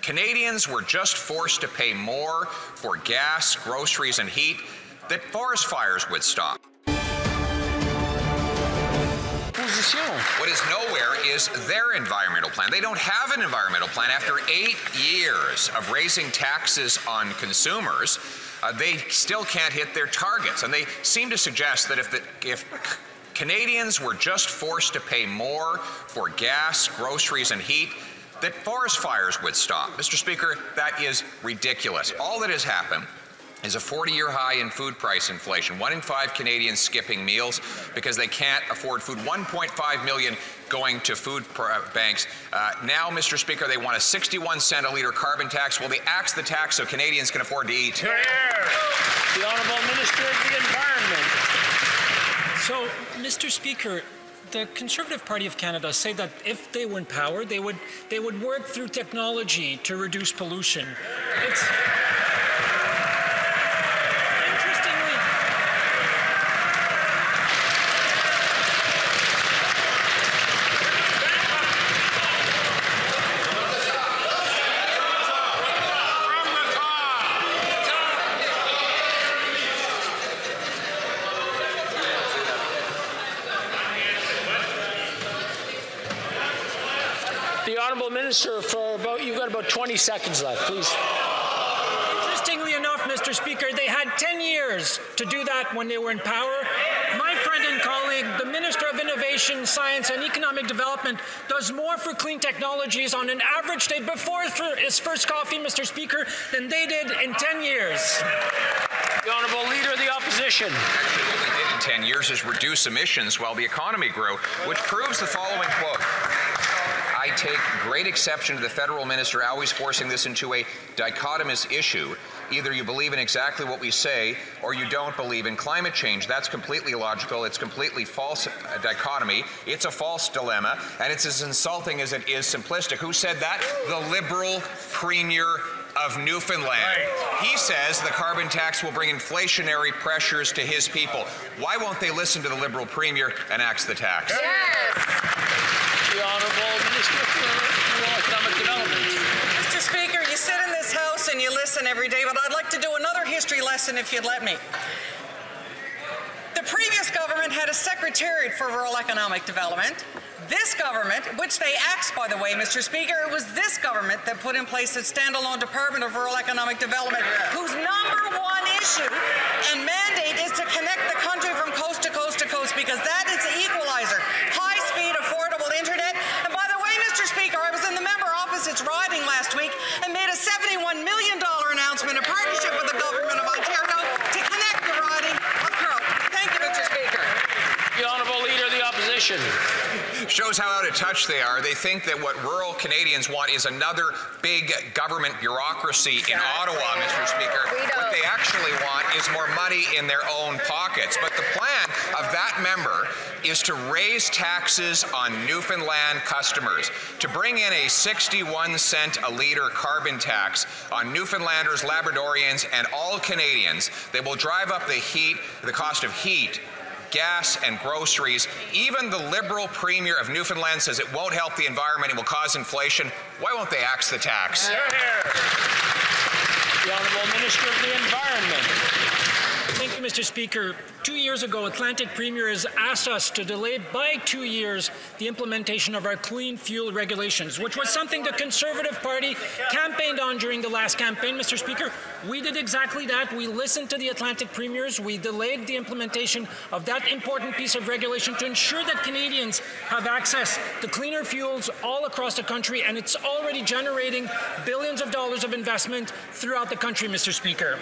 Canadians were just forced to pay more for gas, groceries, and heat, that forest fires would stop. What is nowhere is their environmental plan. They don't have an environmental plan. After 8 years of raising taxes on consumers, they still can't hit their targets. And they seem to suggest that if Canadians were just forced to pay more for gas, groceries, and heat, that forest fires would stop. Mr. Speaker, that is ridiculous. All that has happened is a 40-year high in food price inflation. 1 in 5 Canadians skipping meals because they can't afford food. 1.5 million going to food banks. Now, Mr. Speaker, they want a 61-cent a litre carbon tax. Well, they axe the tax so Canadians can afford to eat. The Honourable Minister of the Environment. So, Mr. Speaker, the Conservative Party of Canada say that if they were in power, they would work through technology to reduce pollution. The Honourable Minister, you've got about 20 seconds left, please. Interestingly enough, Mr. Speaker, they had 10 years to do that when they were in power. My friend and colleague, the Minister of Innovation, Science and Economic Development, does more for clean technologies on an average day before his first coffee, Mr. Speaker, than they did in 10 years. The Honourable Leader of the Opposition. Actually, what we did in 10 years is reduce emissions while the economy grew, which proves the following quote. I take great exception to the federal minister always forcing this into a dichotomous issue. Either you believe in exactly what we say or you don't believe in climate change. That's completely illogical. It's completely false dichotomy. It's a false dilemma, and it's as insulting as it is simplistic. Who said that? The Liberal Premier of Newfoundland. Right. He says the carbon tax will bring inflationary pressures to his people. Why won't they listen to the Liberal Premier and axe the tax? Yes. The Honourable Minister for Economic Development. Mr. Speaker, you sit in this House and you listen every day, but I'd like to do another history lesson if you'd let me. The previous government had a Secretariat for Rural Economic Development. This government, which they axed, by the way, Mr. Speaker, it was this government that put in place a standalone Department of Rural Economic Development, whose #1 issue and mandate is to connect the country from coast to coast to coast, because that is the equalizer. High-speed, affordable internet. And by the way, Mr. Speaker, I was in the member opposite's riding last week and made a $71 million announcement in partnership with the government of Ontario to connect the riding of Curl. Thank you, Mr. Speaker. The Honourable Leader of the Opposition. Shows how out of touch they are. They think that what rural Canadians want is another big government bureaucracy in Ottawa, Mr. Speaker. What they actually want is more money in their own pockets. But the plan of that member is to raise taxes on Newfoundland customers, to bring in a 61-cent a litre carbon tax on Newfoundlanders, Labradorians, and all Canadians that will drive up the cost of heat, gas, and groceries. Even the Liberal Premier of Newfoundland says it won't help the environment, it will cause inflation. Why won't they axe the tax? The Honourable Minister of the Environment. Thank you, Mr. Speaker. 2 years ago, Atlantic Premiers asked us to delay by 2 years the implementation of our clean fuel regulations, which was something the Conservative Party campaigned on during the last campaign, Mr. Speaker. We did exactly that. We listened to the Atlantic Premiers. We delayed the implementation of that important piece of regulation to ensure that Canadians have access to cleaner fuels all across the country, and it's already generating billions of dollars of investment throughout the country, Mr. Speaker.